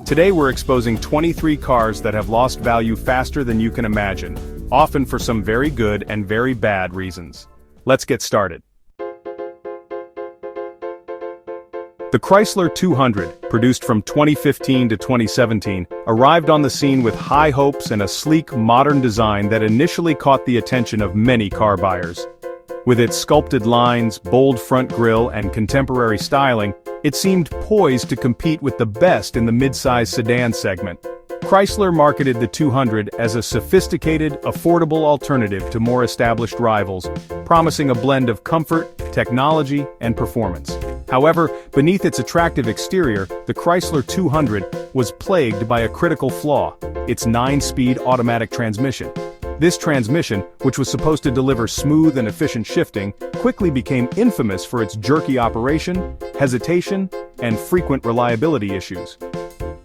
Today we're exposing 23 cars that have lost value faster than you can imagine, often for some very good and very bad reasons. Let's get started. The Chrysler 200, produced from 2015 to 2017, arrived on the scene with high hopes and a sleek, modern design that initially caught the attention of many car buyers. With its sculpted lines, bold front grille, and contemporary styling, it seemed poised to compete with the best in the mid-size sedan segment. Chrysler marketed the 200 as a sophisticated, affordable alternative to more established rivals, promising a blend of comfort, technology, and performance. However, beneath its attractive exterior, the Chrysler 200 was plagued by a critical flaw: its 9-speed automatic transmission. This transmission, which was supposed to deliver smooth and efficient shifting, quickly became infamous for its jerky operation, hesitation, and frequent reliability issues.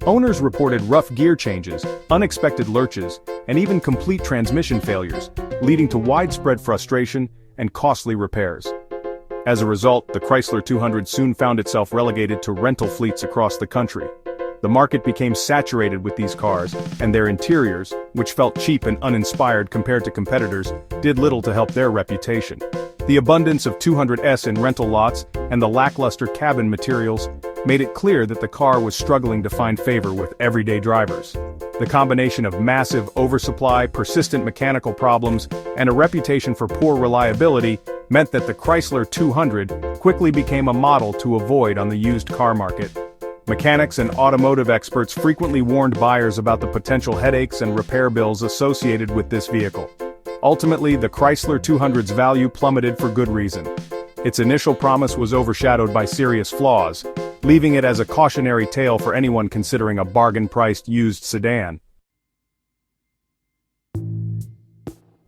Owners reported rough gear changes, unexpected lurches, and even complete transmission failures, leading to widespread frustration and costly repairs. As a result, the Chrysler 200 soon found itself relegated to rental fleets across the country. The market became saturated with these cars, and their interiors, which felt cheap and uninspired compared to competitors, did little to help their reputation. The abundance of 200s in rental lots and the lackluster cabin materials made it clear that the car was struggling to find favor with everyday drivers. The combination of massive oversupply, persistent mechanical problems, and a reputation for poor reliability meant that the Chrysler 200 quickly became a model to avoid on the used car market. Mechanics and automotive experts frequently warned buyers about the potential headaches and repair bills associated with this vehicle. Ultimately, the Chrysler 200's value plummeted for good reason. Its initial promise was overshadowed by serious flaws, leaving it as a cautionary tale for anyone considering a bargain-priced used sedan.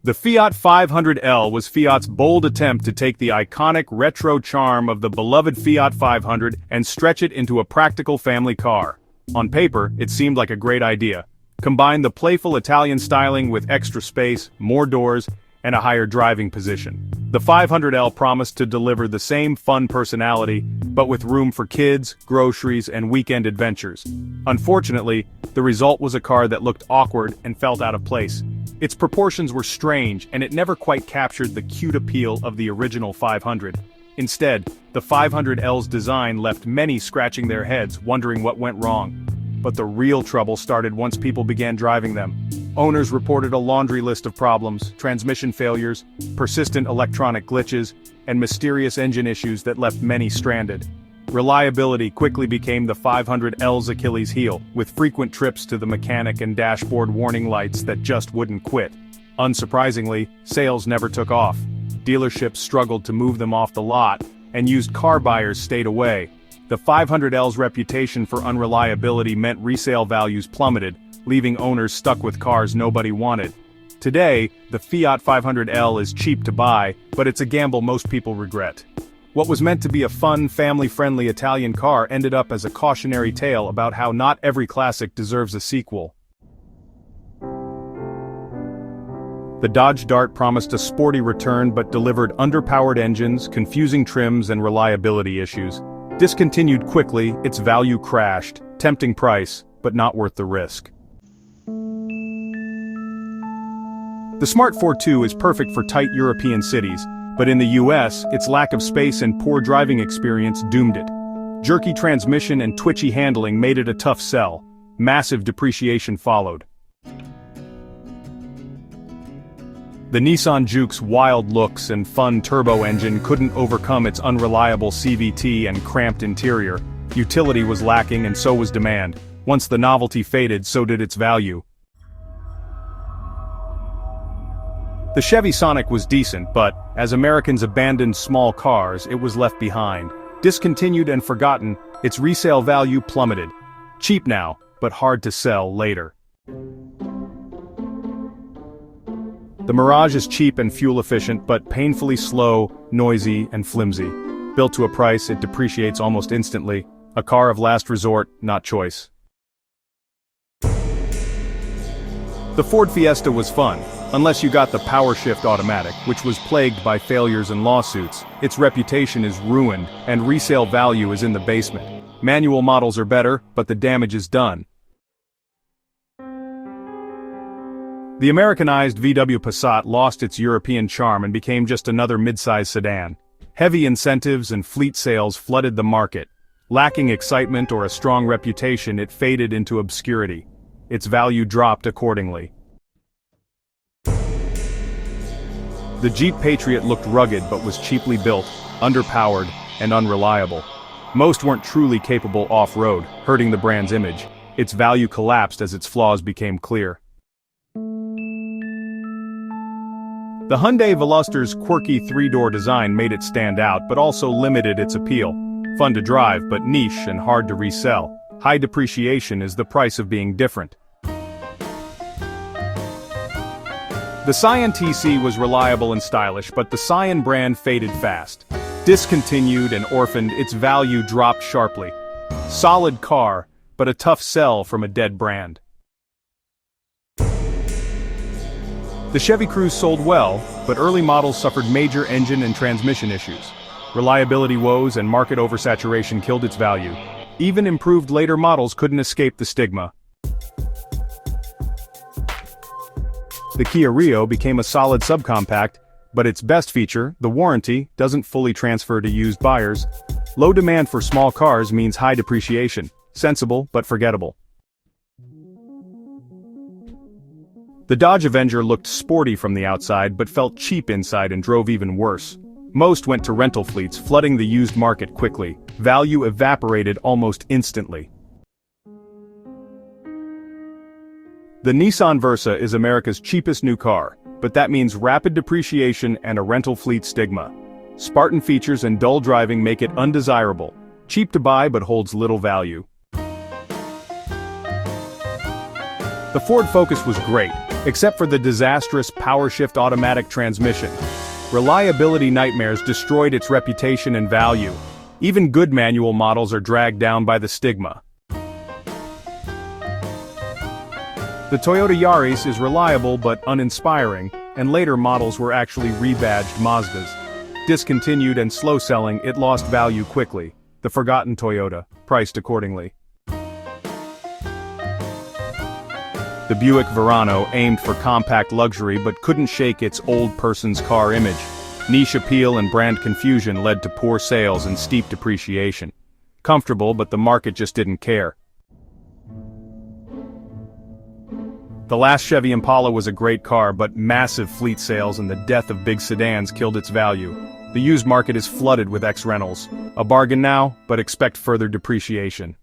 The Fiat 500L was Fiat's bold attempt to take the iconic retro charm of the beloved Fiat 500 and stretch it into a practical family car. On paper, it seemed like a great idea. Combine the playful Italian styling with extra space, more doors, and a higher driving position. The 500L promised to deliver the same fun personality, but with room for kids, groceries, and weekend adventures. Unfortunately, the result was a car that looked awkward and felt out of place. Its proportions were strange, and it never quite captured the cute appeal of the original 500. Instead, the 500L's design left many scratching their heads, wondering what went wrong. But the real trouble started once people began driving them. Owners reported a laundry list of problems: transmission failures, persistent electronic glitches, and mysterious engine issues that left many stranded. Reliability quickly became the 500L's Achilles heel, with frequent trips to the mechanic and dashboard warning lights that just wouldn't quit. Unsurprisingly, sales never took off. Dealerships struggled to move them off the lot, and used car buyers stayed away. The 500L's reputation for unreliability meant resale values plummeted, leaving owners stuck with cars nobody wanted. Today, the Fiat 500L is cheap to buy, but it's a gamble most people regret. What was meant to be a fun, family-friendly Italian car ended up as a cautionary tale about how not every classic deserves a sequel. The Dodge Dart promised a sporty return but delivered underpowered engines, confusing trims, and reliability issues. Discontinued quickly, its value crashed, tempting price, but not worth the risk. The Smart 4.2 is perfect for tight European cities, but in the US, its lack of space and poor driving experience doomed it. Jerky transmission and twitchy handling made it a tough sell. Massive depreciation followed. The Nissan Juke's wild looks and fun turbo engine couldn't overcome its unreliable CVT and cramped interior. Utility was lacking and so was demand. Once the novelty faded, so did its value. The Chevy Sonic was decent, but, as Americans abandoned small cars, it was left behind. Discontinued and forgotten, its resale value plummeted. Cheap now, but hard to sell later. The Mirage is cheap and fuel-efficient, but painfully slow, noisy, and flimsy. Built to a price, it depreciates almost instantly. A car of last resort, not choice. The Ford Fiesta was fun, Unless you got the power shift automatic, which was plagued by failures and lawsuits, its reputation is ruined, and resale value is in the basement. Manual models are better, but the damage is done. The Americanized VW Passat lost its European charm and became just another mid-size sedan. Heavy incentives and fleet sales flooded the market. Lacking excitement or a strong reputation, it faded into obscurity. Its value dropped accordingly. The Jeep Patriot looked rugged but was cheaply built, underpowered, and unreliable. Most weren't truly capable off-road, hurting the brand's image. Its value collapsed as its flaws became clear. The Hyundai Veloster's quirky three-door design made it stand out but also limited its appeal. Fun to drive but niche and hard to resell. High depreciation is the price of being different. The Scion TC was reliable and stylish, but the Scion brand faded fast. Discontinued and orphaned, its value dropped sharply. Solid car, but a tough sell from a dead brand. The Chevy Cruze sold well, but early models suffered major engine and transmission issues. Reliability woes and market oversaturation killed its value. Even improved later models couldn't escape the stigma. The Kia Rio became a solid subcompact, but its best feature, the warranty, doesn't fully transfer to used buyers. Low demand for small cars means high depreciation. Sensible, but forgettable. The Dodge Avenger looked sporty from the outside but felt cheap inside and drove even worse. Most went to rental fleets, flooding the used market quickly. Value evaporated almost instantly. The Nissan Versa is America's cheapest new car, but that means rapid depreciation and a rental fleet stigma. Spartan features and dull driving make it undesirable. Cheap to buy but holds little value. The Ford Focus was great, except for the disastrous power-shift automatic transmission. Reliability nightmares destroyed its reputation and value. Even good manual models are dragged down by the stigma. The Toyota Yaris is reliable but uninspiring, and later models were actually rebadged Mazdas. Discontinued and slow-selling, it lost value quickly. The forgotten Toyota, priced accordingly. The Buick Verano aimed for compact luxury but couldn't shake its old person's car image. Niche appeal and brand confusion led to poor sales and steep depreciation. Comfortable, but the market just didn't care. The last Chevy Impala was a great car, but massive fleet sales and the death of big sedans killed its value. The used market is flooded with ex-rentals. A bargain now, but expect further depreciation.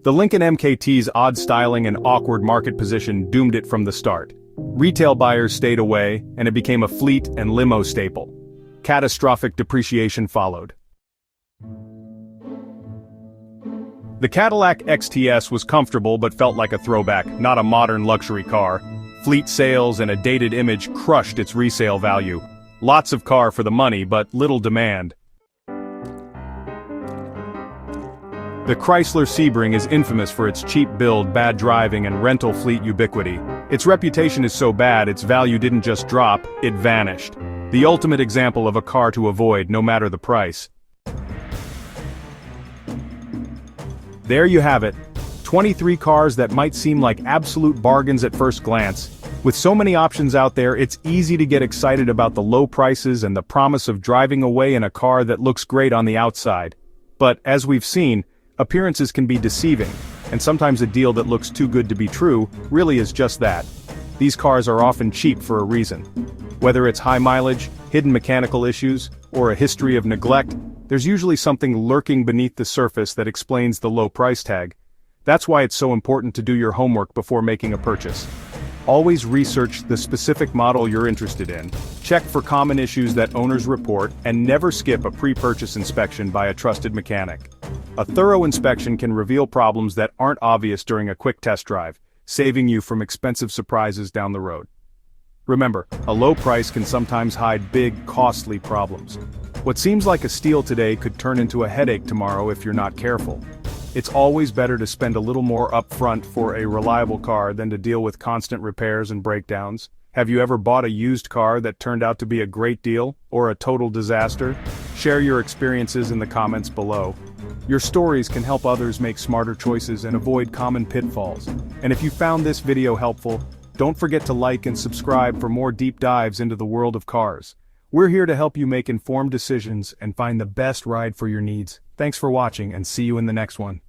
The Lincoln MKT's odd styling and awkward market position doomed it from the start. Retail buyers stayed away, and it became a fleet and limo staple. Catastrophic depreciation followed. The Cadillac XTS was comfortable but felt like a throwback, not a modern luxury car. Fleet sales and a dated image crushed its resale value. Lots of car for the money, but little demand. The Chrysler Sebring is infamous for its cheap build, bad driving, and rental fleet ubiquity. Its reputation is so bad its value didn't just drop, it vanished. The ultimate example of a car to avoid, no matter the price. There you have it. 23 cars that might seem like absolute bargains at first glance. With so many options out there, it's easy to get excited about the low prices and the promise of driving away in a car that looks great on the outside. But, as we've seen, appearances can be deceiving, and sometimes a deal that looks too good to be true really is just that. These cars are often cheap for a reason. Whether it's high mileage, hidden mechanical issues, or a history of neglect, there's usually something lurking beneath the surface that explains the low price tag. That's why it's so important to do your homework before making a purchase. Always research the specific model you're interested in, check for common issues that owners report, and never skip a pre-purchase inspection by a trusted mechanic. A thorough inspection can reveal problems that aren't obvious during a quick test drive, saving you from expensive surprises down the road. Remember, a low price can sometimes hide big, costly problems. What seems like a steal today could turn into a headache tomorrow if you're not careful. It's always better to spend a little more upfront for a reliable car than to deal with constant repairs and breakdowns. Have you ever bought a used car that turned out to be a great deal, or a total disaster? Share your experiences in the comments below. Your stories can help others make smarter choices and avoid common pitfalls. And if you found this video helpful, don't forget to like and subscribe for more deep dives into the world of cars. We're here to help you make informed decisions and find the best ride for your needs. Thanks for watching, and see you in the next one.